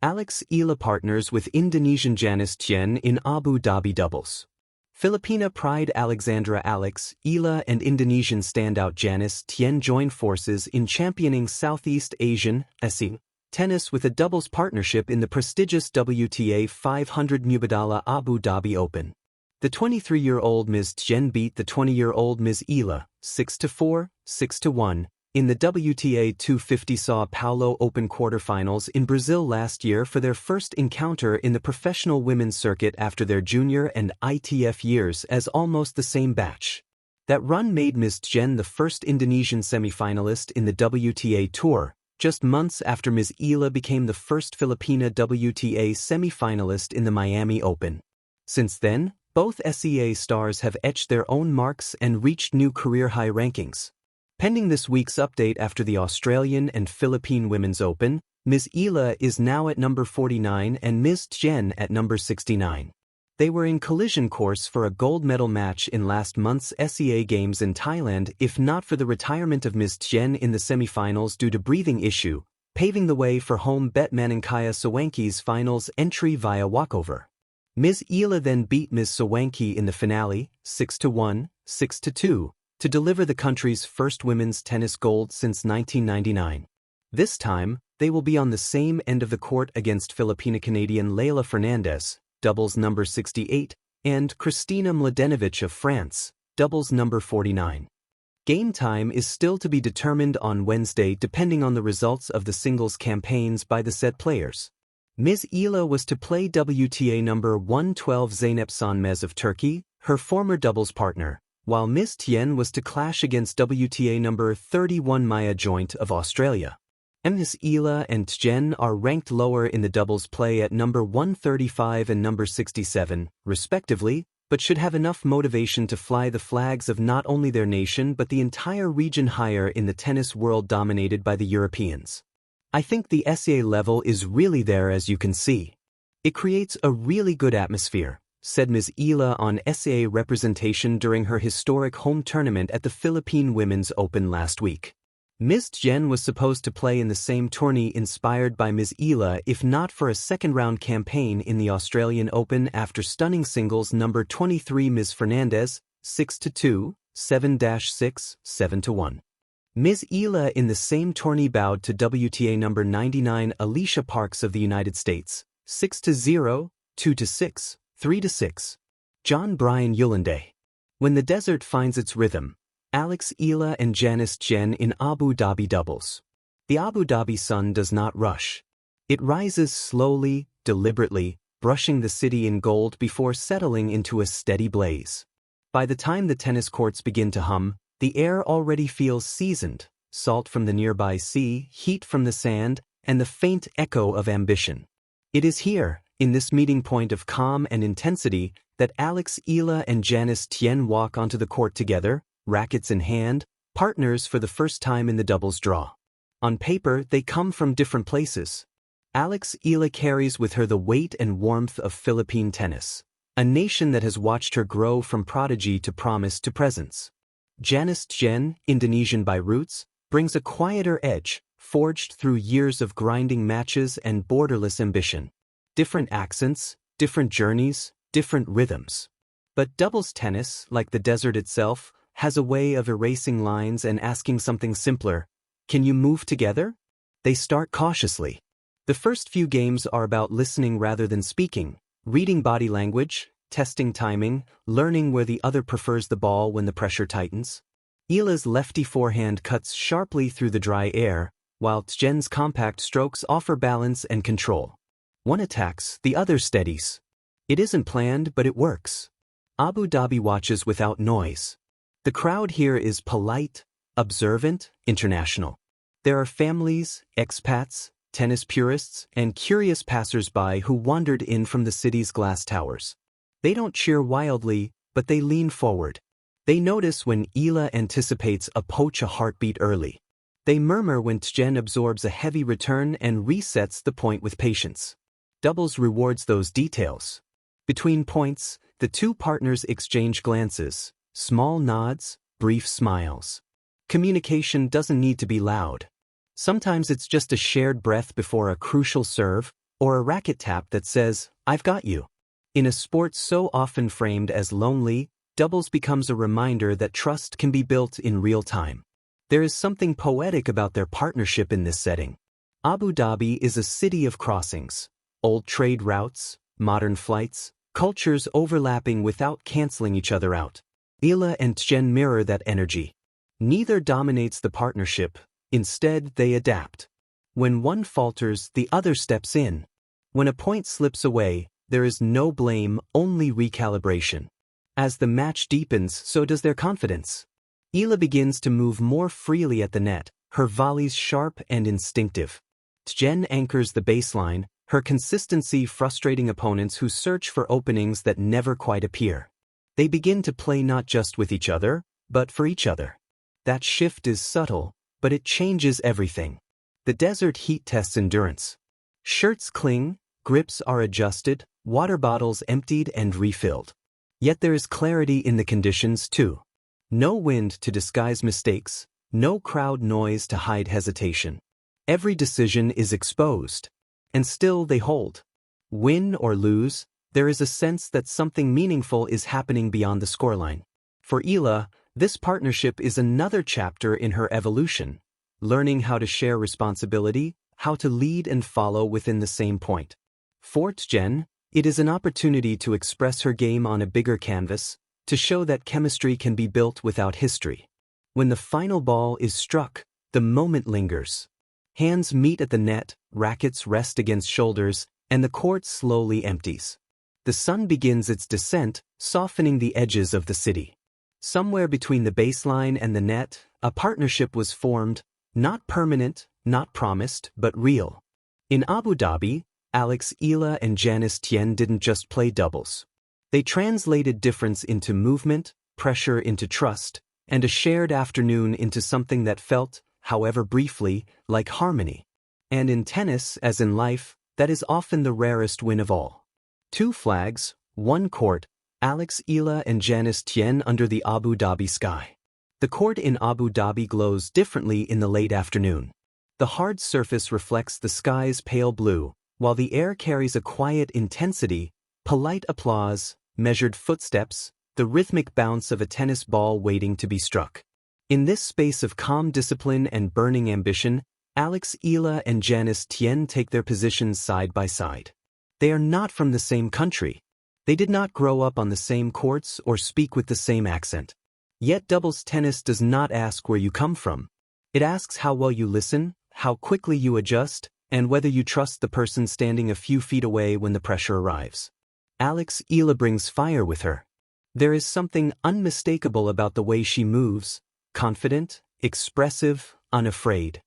Eala partners with Indonesian Janice Tjen in Abu Dhabi doubles. Filipina pride Eala and Indonesian standout Janice Tjen join forces in championing Southeast Asian tennis with a doubles partnership in the prestigious WTA 500 Mubadala Abu Dhabi Open. The 23-year-old Ms. Tjen beat the 20-year-old Ms. Eala 6-4, 6-1 in the WTA 250 Sao Paulo Open quarterfinals in Brazil last year for their first encounter in the professional women's circuit after their junior and ITF years as almost the same batch. That run made Ms. Tjen the first Indonesian semifinalist in the WTA Tour, just months after Ms. Eala became the first Filipina WTA semifinalist in the Miami Open. Since then, both SEA stars have etched their own marks and reached new career-high rankings. Pending this week's update after the Australian and Philippine Women's Open, Ms. Eala is now at number 49 and Ms. Tjen at number 69. They were in collision course for a gold medal match in last month's SEA Games in Thailand if not for the retirement of Ms. Tjen in the semifinals due to breathing issue, paving the way for home bet Maninkaya Sawanki's finals entry via walkover. Ms. Eala then beat Ms. Sawanki in the finale, 6-1, 6-2, to deliver the country's first women's tennis gold since 1999. This time, they will be on the same end of the court against Filipina-Canadian Leylah Fernandez, doubles number 68, and Kristina Mladenovic of France, doubles number 49. Game time is still to be determined on Wednesday depending on the results of the singles campaigns by the said players. Ms. Eala was to play WTA number 112 Zeynep Sönmez of Turkey, her former doubles partner, while Ms. Tjen was to clash against WTA number 31 Maya Joint of Australia. Ms. Eala and Tjen are ranked lower in the doubles play at number 135 and number 67, respectively, but should have enough motivation to fly the flags of not only their nation but the entire region higher in the tennis world dominated by the Europeans. I think the SEA level is really there, as you can see. It creates a really good atmosphere, said Ms. Eala on SEA representation during her historic home tournament at the Philippine Women's Open last week. Ms. Tjen was supposed to play in the same tourney inspired by Ms. Eala if not for a second-round campaign in the Australian Open after stunning singles number 23 Ms. Fernandez, 6-2, 7-6, 7-1. Ms. Eala in the same tourney bowed to WTA number 99 Alicia Parks of the United States, 6-0, 2-6, 3-6. John Bryan Yolande. When the desert finds its rhythm, Eala and Janice Tjen in Abu Dhabi doubles. The Abu Dhabi sun does not rush. It rises slowly, deliberately, brushing the city in gold before settling into a steady blaze. By the time the tennis courts begin to hum, the air already feels seasoned, salt from the nearby sea, heat from the sand, and the faint echo of ambition. It is here, in this meeting point of calm and intensity, that Eala and Janice Tjen walk onto the court together, rackets in hand, partners for the first time in the doubles draw. On paper, they come from different places. Eala carries with her the weight and warmth of Philippine tennis, a nation that has watched her grow from prodigy to promise to presence. Janice Tjen, Indonesian by roots, brings a quieter edge, forged through years of grinding matches and borderless ambition. Different accents, different journeys, different rhythms. But doubles tennis, like the desert itself, has a way of erasing lines and asking something simpler. Can you move together? They start cautiously. The first few games are about listening rather than speaking, reading body language, testing timing, learning where the other prefers the ball when the pressure tightens. Eala's lefty forehand cuts sharply through the dry air, while Tjen's compact strokes offer balance and control. One attacks, the other steadies. It isn't planned, but it works. Abu Dhabi watches without noise. The crowd here is polite, observant, international. There are families, expats, tennis purists, and curious passers-by who wandered in from the city's glass towers. They don't cheer wildly, but they lean forward. They notice when Eala anticipates a heartbeat early. They murmur when Tjen absorbs a heavy return and resets the point with patience. Doubles rewards those details. Between points, the two partners exchange glances, small nods, brief smiles. Communication doesn't need to be loud. Sometimes it's just a shared breath before a crucial serve, or a racket tap that says, "I've got you." In a sport so often framed as lonely, doubles becomes a reminder that trust can be built in real time. There is something poetic about their partnership in this setting. Abu Dhabi is a city of crossings, old trade routes, modern flights, cultures overlapping without canceling each other out. Eala and Tjen mirror that energy. Neither dominates the partnership, instead they adapt. When one falters, the other steps in. When a point slips away, there is no blame, only recalibration. As the match deepens, so does their confidence. Eala begins to move more freely at the net, her volleys sharp and instinctive. Tjen anchors the baseline, her consistency frustrating opponents who search for openings that never quite appear. They begin to play not just with each other, but for each other. That shift is subtle, but it changes everything. The desert heat tests endurance. Shirts cling, grips are adjusted, water bottles emptied and refilled. Yet there is clarity in the conditions too. No wind to disguise mistakes, no crowd noise to hide hesitation. Every decision is exposed. And still they hold. Win or lose, there is a sense that something meaningful is happening beyond the scoreline. For Eala, this partnership is another chapter in her evolution, learning how to share responsibility, how to lead and follow within the same point. For Tjen, it is an opportunity to express her game on a bigger canvas, to show that chemistry can be built without history. When the final ball is struck, the moment lingers. Hands meet at the net, rackets rest against shoulders, and the court slowly empties. The sun begins its descent, softening the edges of the city. Somewhere between the baseline and the net, a partnership was formed, not permanent, not promised, but real. In Abu Dhabi, Eala and Janice Tjen didn't just play doubles. They translated difference into movement, pressure into trust, and a shared afternoon into something that felt, however briefly, like harmony. And in tennis, as in life, that is often the rarest win of all. 2 flags, 1 court, Eala and Janice Tjen under the Abu Dhabi sky. The court in Abu Dhabi glows differently in the late afternoon. The hard surface reflects the sky's pale blue, while the air carries a quiet intensity, polite applause, measured footsteps, the rhythmic bounce of a tennis ball waiting to be struck. In this space of calm discipline and burning ambition, Eala and Janice Tjen take their positions side by side. They are not from the same country. They did not grow up on the same courts or speak with the same accent. Yet doubles tennis does not ask where you come from. It asks how well you listen, how quickly you adjust, and whether you trust the person standing a few feet away when the pressure arrives. Eala brings fire with her. There is something unmistakable about the way she moves, confident, expressive, unafraid.